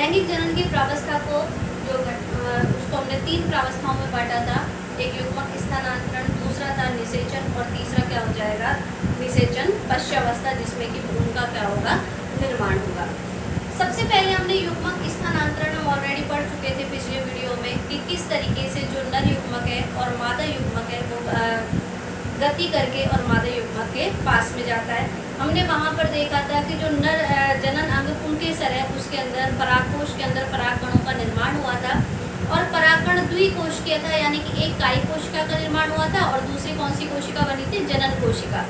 लैंगिक जनन की प्रावस्था को उसको हमने 3 प्रावस्थाओं में बांटा था। एक युग्मक स्थानांतरण, दूसरा था निषेचन और तीसरा क्या हो जाएगा, निषेचन पश्चावस्था, जिसमें कि भ्रूण का क्या होगा, निर्माण होगा। सबसे पहले हमने युग्मक स्थानांतरण हम ऑलरेडी पढ़ चुके थे पिछले वीडियो में कि किस तरीके से जो नर युग्मक है और मादा युग्मक है वो गति करके और मादा युग्मक के पास में जाता है। हमने वहाँ पर देखा था कि जो नर जनन अंग पुंकेसर है उसके अंदर परागकोश के अंदर परागकणों का निर्माण हुआ था और परागकण द्विकोशिकीय था, यानी कि एक कायिक कोशिका का निर्माण हुआ था और दूसरी कौन सी कोशिका बनी थी, जनन कोशिका।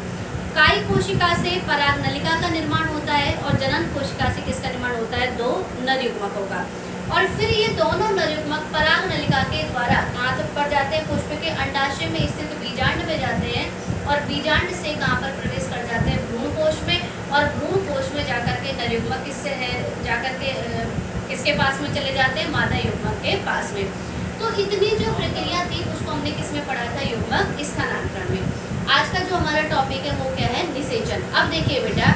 कायिक कोशिका से पराग नलिका का निर्माण होता है और जनन कोशिका से किसका निर्माण होता है, 2 नर युग्मकों का। और फिर ये दोनों नर युग्मक पराग नलिका के द्वारा कहाँ तक बढ़ जाते हैं, पुष्प के अंडाशय में स्थित बीजांड में जाते हैं और बीजांड से कहाँ पर प्रवेश कर जाते हैं, भ्रूण कोश में, और भ्रूण कोश में जाकर के नर युग्मक किससे जाकर के किसके पास में चले जाते हैं, मादा युग्मक के पास में। तो इतनी जो प्रक्रिया थी उसको हमने किस में पढ़ा था, युग्मक स्थानांतरण में। आज का जो हमारा टॉपिक है वो क्या है, निषेचन। अब देखिए बेटा,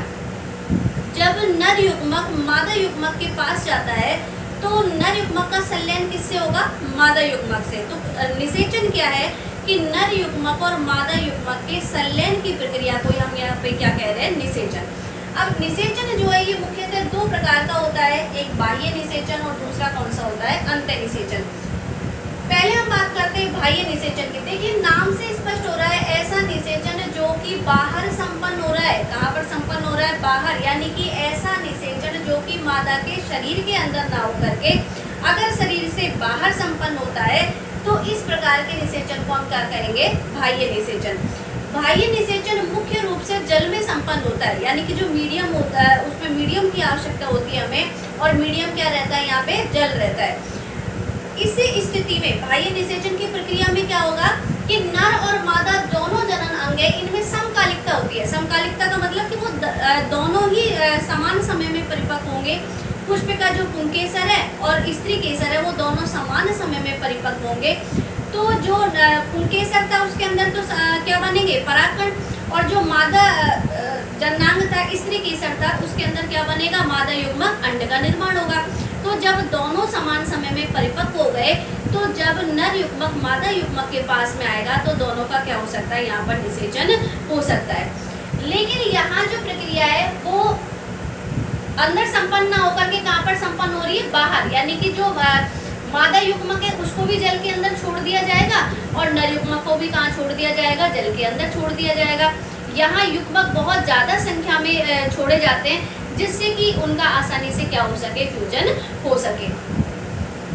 जब नर युग्मक मादा युग्मक के पास जाता है तो नर युग्मक का संलयन किससे होगा, मादा युग्मक से। तो निषेचन क्या है कि नर युग्मक और मादा युग्मक के संलयन की प्रक्रिया को हम यहाँ पे क्या कह रहे हैं, निषेचन। अब निषेचन जो है ये मुख्यतः 2 प्रकार का होता है, एक बाह्य निषेचन और दूसरा कौन सा होता है, अंतः निषेचन। पहले हम बात करते हैं बाह्य निषेचन की। देखिए नाम से स्पष्ट हो रहा है, ऐसा निषेचन जो कि बाहर संपन्न हो रहा है। कहाँ पर संपन्न हो रहा है, बाहर, यानी कि ऐसा निषेचन जो कि मादा के शरीर के अंदर ना होकर के अगर शरीर से बाहर संपन्न होता है तो इस प्रकार के निषेचन को हम क्या कहेंगे, बाह्य निषेचन। बाह्य निषेचन मुख्य रूप से जल में संपन्न होता है, यानी कि जो मीडियम होता है उसमें मीडियम की आवश्यकता होती है हमें, और मीडियम क्या रहता है, यहाँ पे जल रहता है। इस स्थिति में बाह्य निषेचन की प्रक्रिया में क्या होगा कि नर और मादा दोनों जनन अंग है, इनमें समकालिकता होती है। समकालिकता का मतलब कि वो दोनों ही समान समय में परिपक्व होंगे। पुष्प का जो पुंकेसर है और स्त्री केसर है वो दोनों समान समय में परिपक्व होंगे। तो जो पुंकेसर था उसके अंदर तो क्या बनेंगे, परागकण, और जो मादा जननांग था, स्त्री केसर था, उसके अंदर क्या बनेगा, मादा युग्मक अंड का निर्माण होगा। तो जब दोनों समान समय में परिपक्व हो गए तो जब नर युग्मक मादा युग्मक के पास में आएगा तो दोनों का क्या हो सकता है, यहाँ पर निषेचन हो सकता है। लेकिन यहाँ जो प्रक्रिया है वो अंदर संपन्न ना होकर के कहाँ पर संपन्न हो रही है, बाहर, यानी कि जो मादा युग्मक है उसको भी जल के अंदर छोड़ दिया जाएगा और नर युग्मक को भी कहाँ छोड़ दिया जाएगा, जल के अंदर छोड़ दिया जाएगा। यहाँ युग्मक बहुत ज़्यादा संख्या में छोड़े जाते हैं जिससे कि उनका आसानी से क्या हो सके, फ्यूजन हो सके।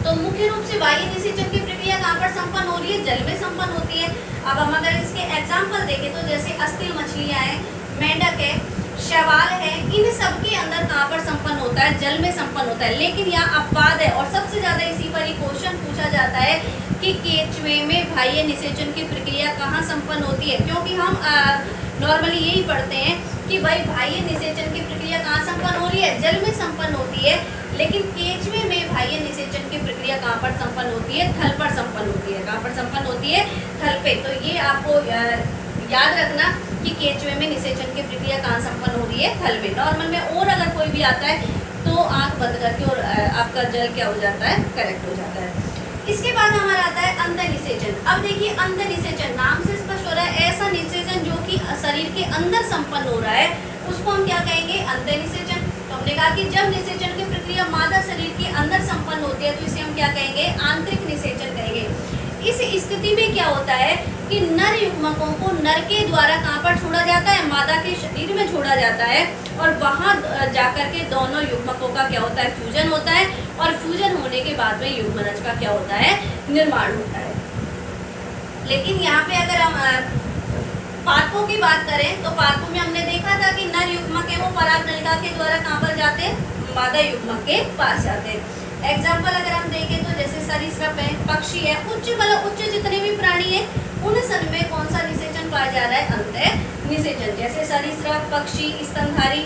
तो मुख्य रूप से बाह्य निषेचन की प्रक्रिया कहाँ पर संपन्न हो रही है, जल में संपन्न होती है। अब हम अगर इसके एग्जाम्पल देखें तो जैसे अस्थिल मछलियाँ हैं, मेंढक है, शैवाल है, इन सब के अंदर कहाँ पर संपन्न होता है, जल में संपन्न होता है। लेकिन यहाँ अपवाद है और सबसे ज़्यादा इसी पर ही क्वेश्चन पूछा जाता है कि केंचुए में बाह्य निषेचन की प्रक्रिया कहाँ संपन्न होती है, क्योंकि हम नॉर्मली यही पढ़ते हैं कि भाई बाह्य निषेचन की प्रक्रिया कहाँ संपन्न हो रही है, जल में संपन्न होती है। लेकिन केंचुए में बाह्य निषेचन की प्रक्रिया कहाँ पर संपन्न होती है, थल पर संपन्न होती है। कहाँ पर संपन्न होती है, थल पे। तो ये आपको याद रखना कि केंचुए में निषेचन की प्रक्रिया कहाँ संपन्न हो रही है, थल में। नॉर्मल में और अगर कोई भी आता है तो आँख बंद करके और आपका जल क्या हो जाता है, करेक्ट हो जाता है। इसके बाद हमारा आता है अंतः निषेचन। अब देखिए अंतः निषेचन नाम से स्पष्ट हो रहा है, ऐसा निषेचन जो कि शरीर के अंदर संपन्न हो रहा है उसको हम क्या कहेंगे, अंतः निषेचन। तो हमने कहा कि जब निषेचन की प्रक्रिया मादा शरीर के अंदर संपन्न होती है तो इसे हम क्या कहेंगे, आंतरिक निषेचन कहेंगे। इस स्थिति में क्या होता है कि नर युग्मकों को नर के द्वारा कहाँ पर छोड़ा जाता है, मादा के शरीर में छोड़ा जाता है और वहाँ जाकर के दोनों युग्मकों का क्या होता है, फ्यूजन होता है और फ्यूजन होने के बाद में युग्मनज का क्या होता है, निर्माण होता है। लेकिन यहाँ पे अगर हम पादपों की बात करें तो पादपों में हमने देखा था कि नर युग्मक है वो पराग नलिका के द्वारा कहाँ पर जाते हैं, मादा युग्मक के पास जाते हैं। एग्जाम्पल अगर हम देखें तो जैसे सरीसृप है, पक्षी है, उच्च जितने भी प्राणी है उन सब में कौन सा निषेचन पाया जा रहा है, अंतः निषेचन। जैसे सरीसृप, पक्षी, स्तनधारी,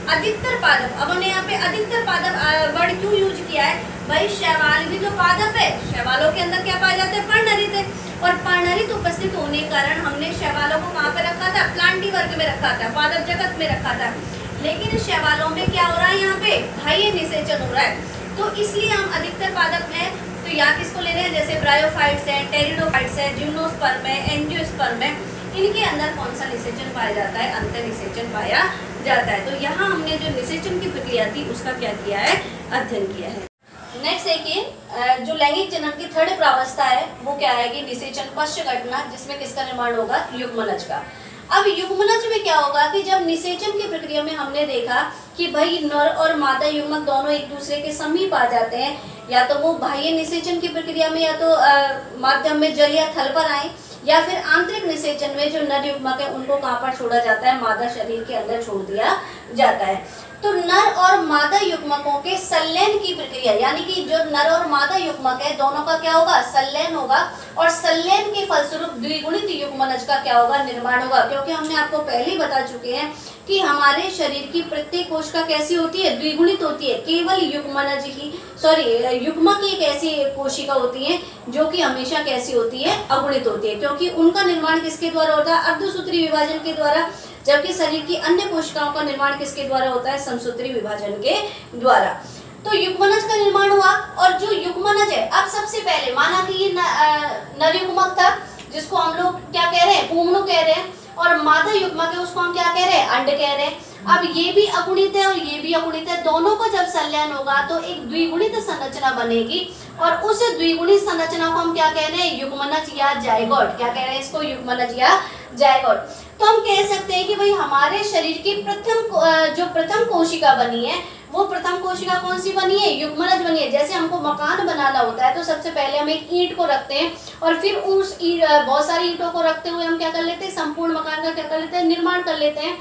अधिकतर पादप। अब हमने यहाँ पे अधिकतर पादप वर्ड क्यों यूज किया है, भाई शैवाल भी तो पादप है, शैवालों के अंदर क्या पाया जाता है, पर्णहरित है, और पर्णहरित उपस्थित होने के कारण हमने शैवालों को कहाँ पे रखा था, प्लांटी वर्ग में रखा था, पादप जगत में रखा था। लेकिन शैवालों में क्या हो रहा है, यहाँ पे बाह्य निषेचन हो रहा है। तो इसलिए हम अधिकतर पादप हैं तो या किसको ले रहे हैं, जैसे ब्रायोफाइट्स है, टेरिडोफाइट्स है, जिम्नोस्पर्म है, एंजियोस्पर्म है, इनके अंदर कौन सा निषेचन पाया जाता है, अंतर निषेचन पाया जाता है। तो यहाँ हमने जो निषेचन की प्रक्रिया थी उसका क्या किया है, अध्ययन किया है। नेक्स्ट देखिए जो लैंगिक जनन की थर्ड प्रावस्था है वो क्या है कि निषेचन पश्च घटना, जिसमें किसका निर्माण होगा, युग्मनज का। अब युग्मनज में क्या होगा कि जब निषेचन की प्रक्रिया में हमने देखा कि भाई नर और मादा युग्मक दोनों एक दूसरे के समीप आ जाते हैं, या तो वो बाह्य निषेचन की प्रक्रिया में या तो माध्यम में जल या थल पर आए, या फिर आंतरिक निषेचन में जो नर युग्मक है उनको कहाँ पर छोड़ा जाता है, मादा शरीर के अंदर छोड़ दिया जाता है। तो नर और मादा युग्मकों के संलयन की प्रक्रिया, यानी कि जो नर और मादा युग्मक है दोनों का क्या होगा, संलयन होगा, और संलयन के फलस्वरूप द्विगुणित युग्मनज का क्या होगा, निर्माण होगा। क्योंकि हमने आपको पहले ही बता चुके हैं कि हमारे शरीर की प्रत्येक कोशिका कैसी होती है, द्विगुणित होती है। केवल युग्मनज ही युग्मक ही एक ऐसी कोशिका होती है जो कि हमेशा कैसी होती है, अगुणित होती है, क्योंकि उनका निर्माण किसके द्वारा होता है, अर्धसूत्री विभाजन के द्वारा, जबकि शरीर की अन्य कोशिकाओं का निर्माण किसके द्वारा होता है, समसूत्री विभाजन के द्वारा। तो युग्मनज का निर्माण हुआ, और जो युग्मनज है, अब सबसे पहले माना कि ये नर युग्मक था जिसको हम लोग क्या कह रहे हैं, पुंगणु कह रहे हैं, और मादा युग्मक है उसको हम क्या कह रहे हैं, अंड कह रहे हैं। अब ये भी अगुणित है और ये भी अगुणित है, दोनों को जब संलयन होगा तो एक द्विगुणित संरचना बनेगी, और उस द्विगुणित संरचना को हम क्या कह रहे हैं, युग्मनज या जायगोट। क्या कह रहे हैं इसको, युग्मनज या जायगोट। तो हम कह सकते हैं कि भाई हमारे शरीर की प्रथम कोशिका बनी है, वो प्रथम कोशिका कौन सी बनी है, युग्मनज बनी है। जैसे हमको मकान बनाना होता है तो सबसे पहले हम एक ईंट को रखते हैं, और फिर उस बहुत सारी ईंटों को रखते हुए हम क्या कर लेते हैं, संपूर्ण मकान का क्या कर लेते हैं, निर्माण कर लेते हैं।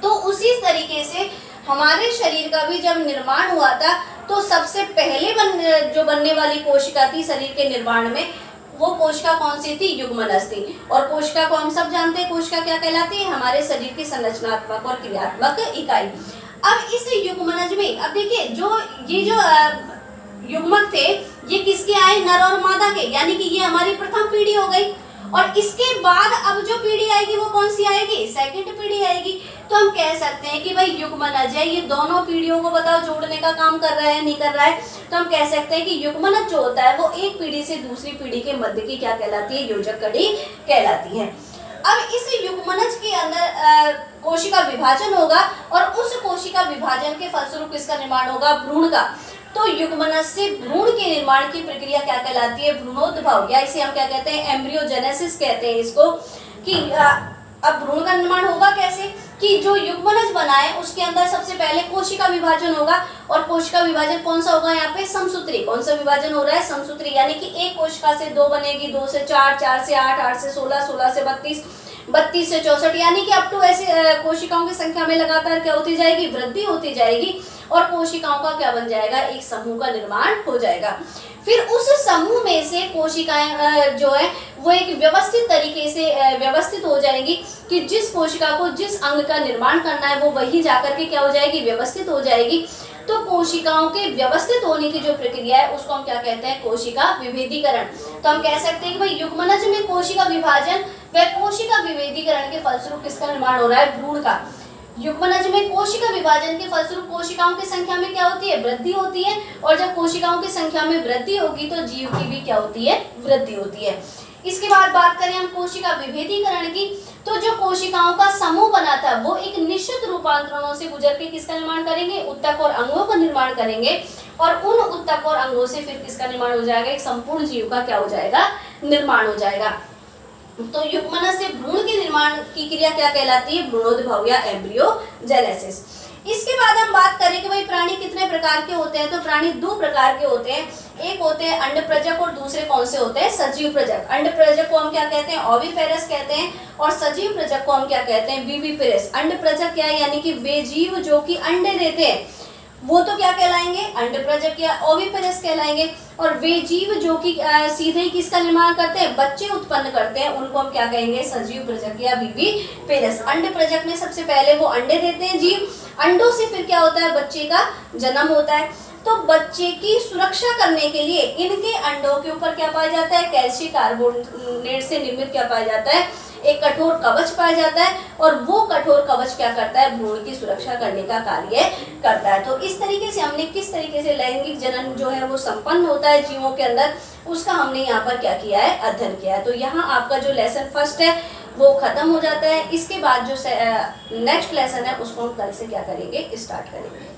तो उसी तरीके से हमारे शरीर का भी जब निर्माण हुआ था तो सबसे पहले जो बनने वाली कोशिका थी शरीर के निर्माण में, वो कोशिका कौन सी थी, युग्मनज थी। और कोशिका को हम सब जानते हैं, कोशिका क्या कहलाती है, हमारे शरीर की संरचनात्मक और क्रियात्मक इकाई। अब इस युग्मनज में अब देखिए जो युग्मक थे ये किसके आए, नर और मादा के, यानी कि ये हमारी प्रथम पीढ़ी हो गई। और इसके बाद अब जो पीढ़ी आएगी वो कौन सी आएगी, सेकंड पीढ़ी आएगी। तो हम कह सकते हैं कि भाई युग्मनज है, ये दोनों पीढ़ियों को बताओ जोड़ने का काम कर रहा है, नहीं कर रहा है। तो हम कह सकते हैं कि युग्मनज जो होता है वो एक पीढ़ी से दूसरी पीढ़ी के मध्य की क्या कहलाती है, योजक कड़ी कहलाती है। अब इस युग्मनज के अंदर कोशिका विभाजन होगा, और उस कोशिका विभाजन के फलस्वरूप किसका निर्माण होगा, भ्रूण का। तो युग्मनज से भ्रूण के निर्माण की प्रक्रिया क्या कहलाती है, भ्रूणोद्भव, या इसे हम क्या कहते हैं, एम्ब्रियोजेनेसिस कहते हैं इसको। कि अब भ्रूण का निर्माण होगा कैसे, कि जो युग्मनज बना है उसके अंदर सबसे पहले कोशिका विभाजन होगा, और कोशिका विभाजन कौन सा होगा, यहाँ पे समसूत्री। कौन सा विभाजन हो रहा है, समसूत्री, यानी कि एक कोशिका से दो बनेगी, 2 से 4, 4 से 8, 8 से 16, 16 से 32, 32 से 64, यानी कि अप टू ऐसे कोशिकाओं की संख्या में लगातार क्या होती जाएगी, वृद्धि होती जाएगी, और कोशिकाओं का क्या बन जाएगा, एक समूह का निर्माण हो जाएगा। फिर उस समूह में से कोशिकाएं जो है वो एक व्यवस्थित तरीके से व्यवस्थित हो जाएंगी, कि जिस कोशिका को जिस अंग का निर्माण करना है वो वही जाकर के क्या हो जाएगी, व्यवस्थित हो जाएगी। तो कोशिकाओं के व्यवस्थित होने की जो प्रक्रिया है उसको हम क्या कहते हैं, कोशिका विभेदीकरण। तो हम कह सकते हैं कि भाई युग्मनज में कोशिका विभाजन व कोशिका विभेदीकरण के फलस्वरूप किसका निर्माण हो रहा है, भ्रूण का। युग्मनज में कोशिका विभाजन के फलस्वरूप कोशिकाओं की संख्या में क्या होती है, वृद्धि होती है, और जब कोशिकाओं की संख्या में वृद्धि होगी तो जीव की भी क्या होती है, वृद्धि होती है। इसके बाद बात करें हम कोशिका विभेदीकरण की, तो जो कोशिकाओं का समूह बना था वो एक निश्चित रूपांतरणों से गुजर के किसका निर्माण करेंगे, उत्तक और अंगों का निर्माण करेंगे, और उन उत्तक और अंगों से फिर किसका निर्माण हो जाएगा, एक संपूर्ण जीव का क्या हो जाएगा, निर्माण हो जाएगा। तो युग्मनज से भ्रूण के निर्माण की क्रिया क्या कहलाती है, भ्रूणोद्भव या एम्ब्रियोजेनेसिस। इसके बाद हम बात करें कि भाई प्राणी कितने प्रकार के होते हैं, तो प्राणी 2 प्रकार के होते हैं। एक होते हैं अंडप्रजक और दूसरे कौन से होते हैं, सजीव प्रजक। अंडप्रजक को हम क्या कहते हैं, ओविपेरस कहते हैं, और सजीव प्रजक को हम क्या कहते हैं, विविपेरस। अंडप्रजक क्या है, यानी कि वे जीव जो कि अंडे देते हैं वो तो क्या कहलाएंगे, अंडप्रजक या ओविपेरस कहलाएंगे। और वे जीव जो कि सीधे ही किसका निर्माण करते हैं, बच्चे उत्पन्न करते हैं, उनको हम क्या कहेंगे, सजीव प्रजक या विविपेरस। अंडप्रजक में सबसे पहले वो अंडे देते हैं जीव, अंडों से फिर क्या होता है, बच्चे का जन्म होता है। तो बच्चे की सुरक्षा करने के लिए इनके अंडों के ऊपर क्या पाया जाता है, कैल्शियम कार्बोनेट से निर्मित क्या पाया जाता है, एक कठोर कवच पाया जाता है और वो कठोर कवच क्या करता है, भ्रूण की सुरक्षा करने का कार्य करता है। तो इस तरीके से हमने किस तरीके से लैंगिक जनन जो है वो संपन्न होता है जीवों के अंदर, उसका हमने यहाँ पर क्या किया है, अध्ययन किया है। तो यहाँ आपका जो लेसन फर्स्ट है वो खत्म हो जाता है। इसके बाद जो नेक्स्ट लेसन है उसको हम कल से क्या करेंगे, स्टार्ट करेंगे।